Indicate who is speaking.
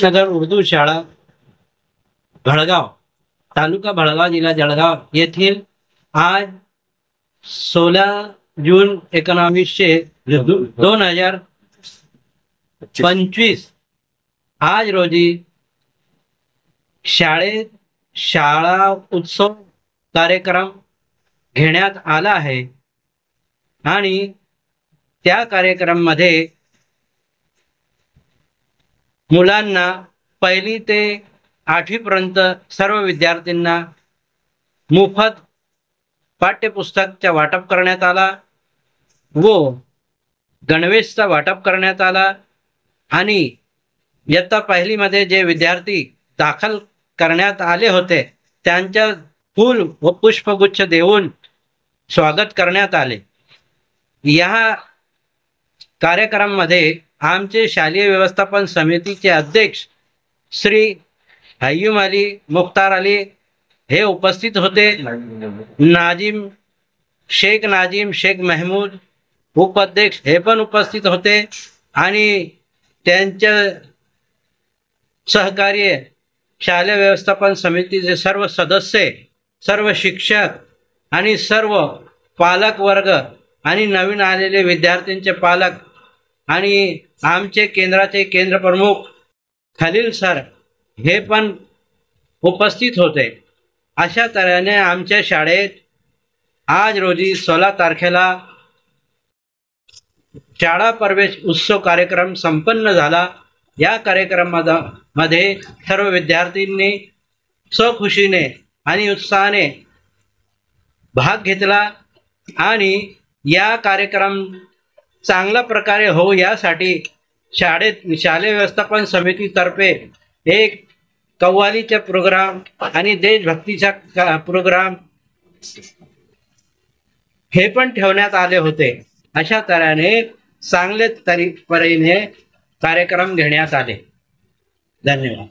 Speaker 1: नगर उर्दू शाळा भडगाव, तालुका भडगाव, जिल्हा जळगाव येथील आज 16 जून 2025 आज रोजी शाळेत शाळा उत्सव कार्यक्रम घेण्यात आला आहे आणि त्या कार्यक्रमामध्ये मुलांना 1ली ते 8वी पर्यंत सर्व विद्यार्थ्यांना मोफत पाठ्यपुस्तकाचे वाटप करण्यात आला व गणवेशचा वाटप करण्यात आला आणि इयत्ता 1ली मध्ये जे विद्यार्थी दाखल करण्यात आले होते त्यांच्या फूल व पुष्पगुच्छ देऊन स्वागत करण्यात आले। या कार्यक्रमामध्ये आमचे शालेय व्यवस्थापन समितीचे अध्यक्ष श्री हय्यूम अली मुख्तार अली हे उपस्थित होते। नाजिम शेख महमूद उपाध्यक्ष हे पण उपस्थित होते आणि त्यांच्या सहकार्य शालेय व्यवस्थापन समितीचे सर्व सदस्य, सर्व शिक्षक आणि सर्व पालक वर्ग आणि नवीन आलेले विद्यार्थ्यांचे पालक आणि आमचे केंद्राचे केंद्र प्रमुख खलील सर हे पण उपस्थित होते। अशा तऱ्हेने आमच्या शाळेत आज रोजी 16 तारखेला शाळा प्रवेश उत्सव कार्यक्रम संपन्न झाला। या कार्यक्रमामध्ये सर्व विद्यार्थ्यांनी स्वखुशीने आणि उत्साहाने भाग घेतला आणि या कार्यक्रम चांगल्या प्रकारे हो यासाठी शालेय व्यवस्थापन समितीतर्फे एक कव्वालीचा प्रोग्राम आणि देशभक्तीचा प्रोग्राम हे पण ठेवण्यात आले होते। अशा तऱ्हेने चांगले तऱ्हेने कार्यक्रम घेण्यात आले। धन्यवाद।